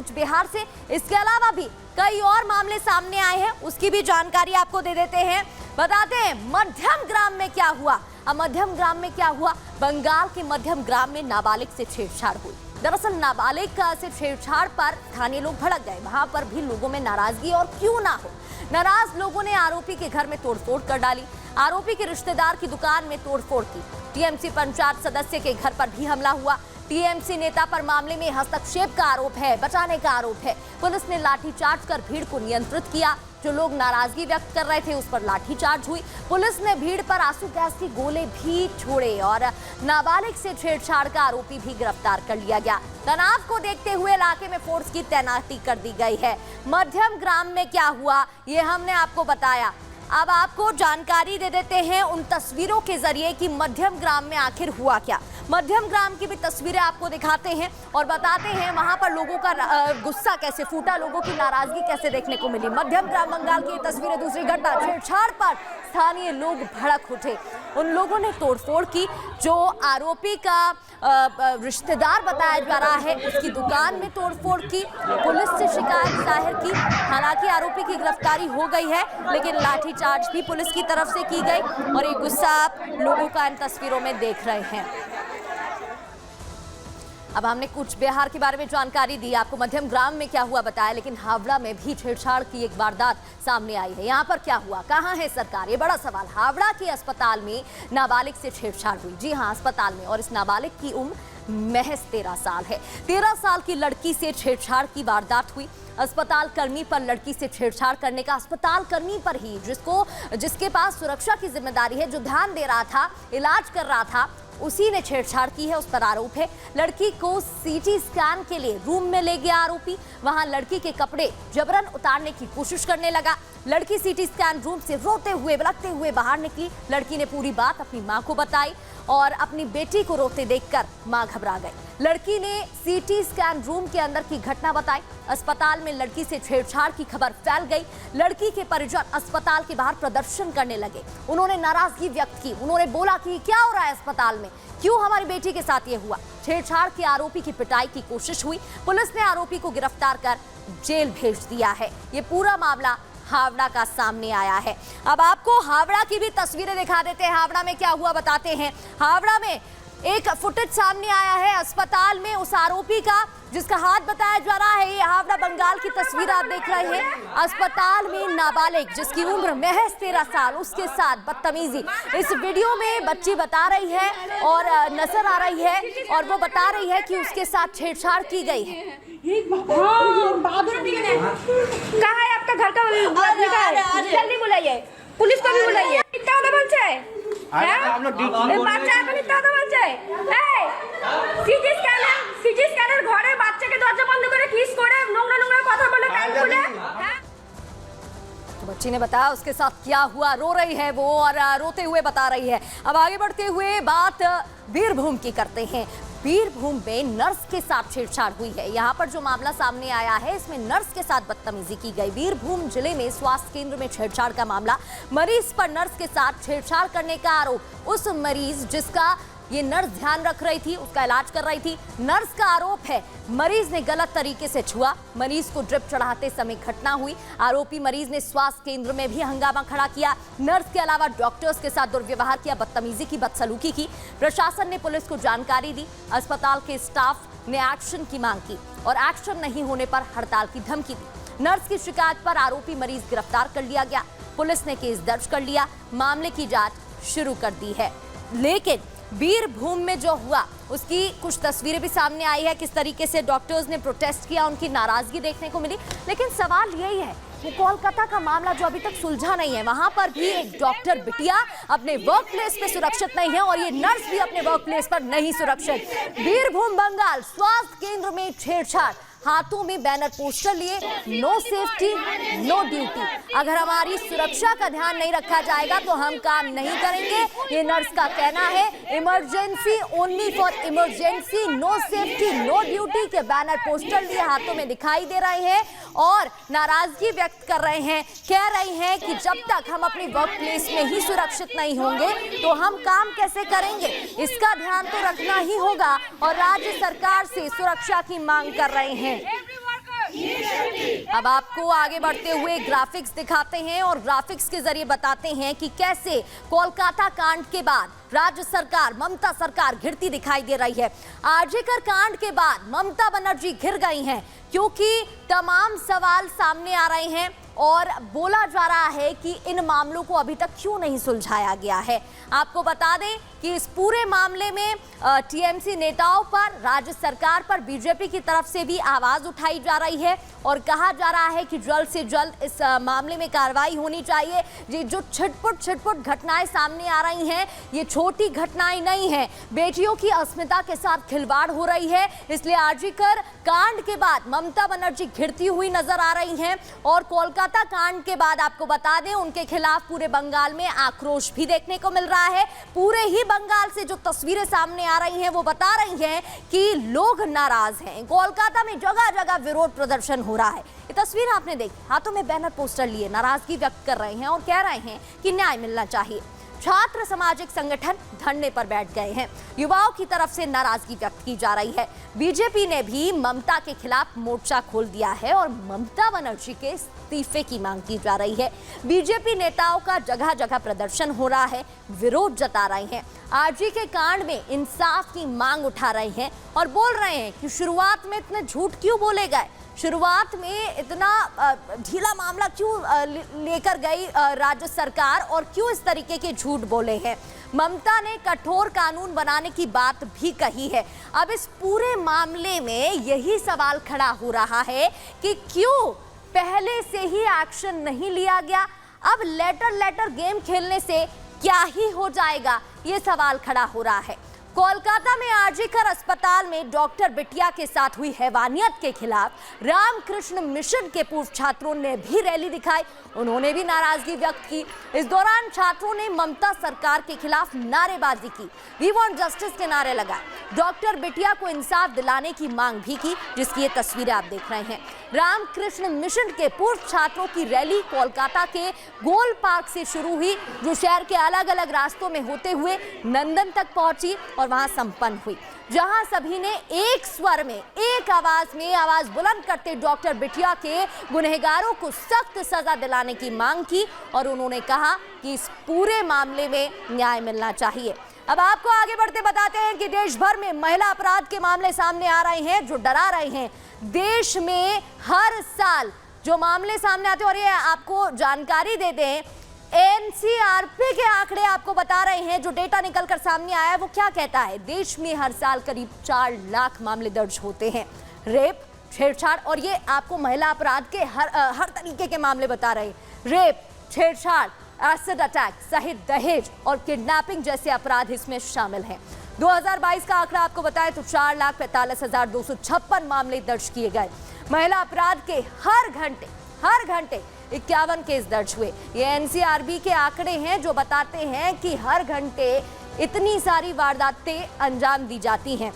कूच बिहार से। इसके अलावा भी कई और मामले सामने आए हैं, उसकी भी जानकारी आपको दे देते हैं। बताते हैं मध्यम ग्राम में क्या हुआ। अब मध्यम ग्राम में क्या हुआ, बंगाल के मध्यम ग्राम में नाबालिग से छेड़छाड़ हुई। दरअसल नाबालिग से छेड़छाड़ पर स्थानीय लोग भड़क गए। वहां पर भी लोगों में नाराजगी, और क्यों ना हो। नाराज लोगों ने आरोपी के घर में तोड़फोड़ कर डाली। आरोपी के रिश्तेदार की दुकान में तोड़फोड़ की। टीएमसी पंचायत सदस्य के घर पर भी हमला हुआ। टीएमसी नेता पर मामले में हस्तक्षेप का आरोप है, बचाने का आरोप है। पुलिस ने लाठीचार्ज कर भीड़ को नियंत्रित किया। जो लोग नाराजगी व्यक्त कर रहे थे उस पर लाठीचार्ज हुई। पुलिस ने भीड़ पर आंसू गैस के गोले भी छोड़े और नाबालिग से छेड़छाड़ का आरोपी भी गिरफ्तार कर लिया गया। तनाव को देखते हुए इलाके में फोर्स की तैनाती कर दी गई है। मध्यम ग्राम में क्या हुआ ये हमने आपको बताया। अब आपको जानकारी दे देते हैं उन तस्वीरों के जरिए कि मध्यम ग्राम में आखिर हुआ क्या। मध्यम ग्राम की भी तस्वीरें आपको दिखाते हैं और बताते हैं वहां पर लोगों का गुस्सा कैसे फूटा, लोगों की नाराजगी कैसे देखने को मिली। मध्यम ग्राम बंगाल की तस्वीरें। दूसरी घटना, छेड़छाड़ पर स्थानीय लोग भड़क उठे। उन लोगों ने तोड़फोड़ की। जो आरोपी का रिश्तेदार बताया जा रहा है उसकी दुकान में तोड़फोड़ की। पुलिस से शिकायत जाहिर की। हालांकि आरोपी की गिरफ्तारी हो गई है, लेकिन लाठीचार्ज भी पुलिस की तरफ से की गई और ये गुस्सा आप लोगों का इन तस्वीरों में देख रहे हैं। अब हमने कूच बिहार के बारे में जानकारी दी, आपको मध्यम ग्राम में क्या हुआ बताया, लेकिन हावड़ा में भी छेड़छाड़ की एक वारदात सामने आई है। यहाँ पर क्या हुआ, कहाँ है सरकार, ये बड़ा सवाल। हावड़ा के अस्पताल में नाबालिग से छेड़छाड़ हुई। जी हाँ, अस्पताल में। और इस नाबालिग की उम्र महज 13 साल है। 13 साल की लड़की से छेड़छाड़ की वारदात हुई। अस्पताल कर्मी पर लड़की से छेड़छाड़ करने का, अस्पताल कर्मी पर ही, जिसके पास सुरक्षा की जिम्मेदारी है, जो ध्यान दे रहा था, इलाज कर रहा था, उसी ने छेड़छाड़ की है, उस पर आरोप है। लड़की को सीटी स्कैन के लिए रूम में ले गया आरोपी। वहां लड़की के कपड़े जबरन उतारने की कोशिश करने लगा। लड़की सीटी स्कैन रूम से रोते हुए बिलखते हुए बाहर निकली। लड़की ने पूरी बात अपनी मां को बताई और अपनी बेटी को रोते देखकर मां घबरा गई। लड़की ने सीटी स्कैन रूम के अंदर की घटना बताई। अस्पताल में लड़की से छेड़छाड़ की खबर फैल गई। लड़की के परिजन अस्पताल के बाहर प्रदर्शन करने लगे। उन्होंने नाराजगी व्यक्त की। उन्होंने बोला कि क्या हो रहा है अस्पताल में, क्यों हमारी बेटी के साथ ये हुआ। छेड़छाड़ के आरोपी की पिटाई की कोशिश हुई। पुलिस ने आरोपी को गिरफ्तार कर जेल भेज दिया है। ये पूरा मामला हावड़ा का सामने आया है। अब आपको हावड़ा की भी तस्वीरें दिखा देते हैं। हावड़ा में क्या हुआ बताते हैं। हावड़ा में एक फुटेज सामने आया है अस्पताल में उस आरोपी का जिसका हाथ बताया जा रहा है। ये हावड़ा बंगाल की तस्वीर आप देख रहे हैं। अस्पताल में नाबालिग जिसकी उम्र महज 13 साल, उसके साथ बदतमीजी। इस वीडियो में बच्ची बता रही है और नजर आ रही है और वो बता रही है कि उसके साथ छेड़छाड़ की गई है। कहाँ है आपका घर का जल्दी बुलाइए, पुलिस को भी बुलाइए। कितना डबल चाय সিটি স্ক্যানার ঘরে বাচ্চাকে দরজা বন্ধ করে কিস করে নোংরা নোংরা কথা বলে কান খুলে। तो बच्ची ने बताया उसके साथ क्या हुआ। रो रही है वो और रोते हुए बता रही है। अब आगे बढ़ते हुए बात बीरभूम की करते हैं। बीरभूम में नर्स के साथ छेड़छाड़ हुई है। यहाँ पर जो मामला सामने आया है इसमें नर्स के साथ बदतमीजी की गई। बीरभूम जिले में स्वास्थ्य केंद्र में छेड़छाड़ का मामला। मरीज पर नर्स के साथ छेड़छाड़ करने का आरोप। उस मरीज जिसका ये नर्स ध्यान रख रही थी, उसका इलाज कर रही थी, नर्स का आरोप है मरीज ने गलत तरीके से छुआ। मरीज को ड्रिप चढ़ाते समय घटना हुई। आरोपी मरीज ने स्वास्थ्य केंद्र में भी हंगामा खड़ा किया। नर्स के अलावा डॉक्टर्स के साथ दुर्व्यवहार किया, बदतमीजी की, बदसलूकी की। प्रशासन ने पुलिस को जानकारी दी। अस्पताल के स्टाफ ने एक्शन की मांग की और एक्शन नहीं होने पर हड़ताल की धमकी दी। नर्स की शिकायत पर आरोपी मरीज गिरफ्तार कर लिया गया। पुलिस ने केस दर्ज कर लिया, मामले की जांच शुरू कर दी है। लेकिन बीरभूम में जो हुआ उसकी कुछ तस्वीरें भी सामने आई है। किस तरीके से डॉक्टर्स ने प्रोटेस्ट किया, उनकी नाराजगी देखने को मिली। लेकिन सवाल यही है, वो कोलकाता का मामला जो अभी तक सुलझा नहीं है, वहां पर भी एक डॉक्टर बिटिया अपने वर्क प्लेस पे सुरक्षित नहीं है और ये नर्स भी अपने वर्क प्लेस पर नहीं सुरक्षित। बीरभूम बंगाल स्वास्थ्य केंद्र में छेड़छाड़, हाथों में बैनर पोस्टर लिए, नो सेफ्टी नो ड्यूटी। अगर हमारी सुरक्षा का ध्यान नहीं रखा जाएगा तो हम काम नहीं करेंगे, ये नर्स का कहना है। Emergency only for emergency, no safety no duty के बैनर पोस्टर लिए हाथों में दिखाई दे रहे हैं और नाराजगी व्यक्त कर रहे हैं। कह रही हैं कि जब तक हम अपनी वर्क प्लेस में ही सुरक्षित नहीं होंगे तो हम काम कैसे करेंगे। इसका ध्यान तो रखना ही होगा और राज्य सरकार से सुरक्षा की मांग कर रहे हैं। अब आपको आगे बढ़ते हुए ग्राफिक्स दिखाते हैं और ग्राफिक्स के जरिए बताते हैं कि कैसे कोलकाता कांड के बाद राज्य सरकार, ममता सरकार घिरती दिखाई दे रही है। आरजीकर कांड के बाद ममता बनर्जी घिर गई हैं क्योंकि तमाम सवाल सामने आ रहे हैं और बोला जा रहा है कि इन मामलों को अभी तक क्यों नहीं सुलझाया गया है। आपको बता दें कि इस पूरे मामले में टीएमसी नेताओं पर, राज्य सरकार पर बीजेपी की तरफ से भी आवाज उठाई जा रही है और कहा जा रहा है कि जल्द से जल्द इस मामले में कार्रवाई होनी चाहिए। ये जो छिटपुट घटनाएं सामने आ रही हैं, ये छोटी घटनाएं नहीं हैं। बेटियों की अस्मिता के साथ खिलवाड़ हो रही है, इसलिए आरजीकर कांड के बाद ममता बनर्जी घिरती हुई नजर आ रही हैं और कोलकाता कांड के बाद आपको बता दें उनके खिलाफ पूरे बंगाल में आक्रोश भी देखने को मिल रहा है। पूरे ही बंगाल से जो तस्वीरें सामने आ रही हैं वो बता रही हैं कि लोग नाराज हैं। कोलकाता में जगह जगह विरोध प्रदर्शन हो रहा है। ये तस्वीर आपने देखी, हाथों में बैनर पोस्टर लिए नाराजगी व्यक्त कर रहे हैं और कह रहे हैं कि न्याय मिलना चाहिए। छात्र सामाजिक संगठन धरने पर बैठ गए हैं। युवाओं की तरफ से नाराजगी व्यक्त की जा रही है। बीजेपी ने भी ममता के खिलाफ मोर्चा खोल दिया है और ममता बनर्जी के इस्तीफे की मांग की जा रही है। बीजेपी नेताओं का जगह जगह प्रदर्शन हो रहा है, विरोध जता रहे हैं। आरजी के कांड में इंसाफ की मांग उठा रहे हैं और बोल रहे हैं कि शुरुआत में इतने झूठ क्यों बोले गए, शुरुआत में इतना ढीला मामला क्यों लेकर गई राज्य सरकार और क्यों इस तरीके के झूठ बोले हैं। ममता ने कठोर कानून बनाने की बात भी कही है। अब इस पूरे मामले में यही सवाल खड़ा हो रहा है कि क्यों पहले से ही एक्शन नहीं लिया गया। अब लेटर गेम खेलने से क्या ही हो जाएगा, ये सवाल खड़ा हो रहा है। कोलकाता में आरजीकर अस्पताल में डॉक्टर बिटिया के साथ हुई हैवानियत के खिलाफ रामकृष्ण मिशन के पूर्व छात्रों ने भी रैली दिखाई, उन्होंने भी नाराजगी व्यक्त की। इस दौरान छात्रों ने ममता सरकार के खिलाफ नारेबाजी की, वी वांट जस्टिस के नारे लगाए, डॉक्टर बिटिया को इंसाफ दिलाने की मांग भी की, जिसकी ये तस्वीरें आप देख रहे हैं। रामकृष्ण मिशन के पूर्व छात्रों की रैली कोलकाता के गोल पार्क से शुरू हुई, जो शहर के अलग अलग रास्तों में होते हुए नंदन तक पहुंची और वहां संपन्न हुई, जहां सभी ने एक स्वर में, एक आवाज में आवाज बुलंद करते डॉक्टर बिटिया के गुनहगारों को सख्त सजा दिलाने की मांग की और उन्होंने कहा कि इस पूरे मामले में न्याय मिलना चाहिए। अब आपको आगे बढ़ते बताते हैं कि देश भर में महिला अपराध के मामले सामने आ रहे हैं जो डरा रहे हैं। देश में हर साल जो मामले सामने आते हैं, और ये आपको जानकारी दे दें, एनसीआरपी के आंकड़े आपको बता रहे हैं, जो डेटा निकलकर सामने आया है वो क्या कहता है, देश में हर साल करीब 4 लाख मामले दर्ज होते हैं। रेप, छेड़छाड़, और ये आपको महिला अपराध के हर तरीके के मामले बता रहे हैं। रेप, छेड़छाड़, एसिड अटैक सहित दहेज और किडनैपिंग जैसे अपराध इसमें शामिल हैं। 2022 का आंकड़ा आपको बताएं तो 4,45,256 मामले दर्ज किए गए। महिला अपराध के हर घंटे 51 केस दर्ज हुए। ये एनसीआरबी के आंकड़े हैं जो बताते हैं कि हर घंटे इतनी सारी वारदातें अंजाम दी जाती हैं।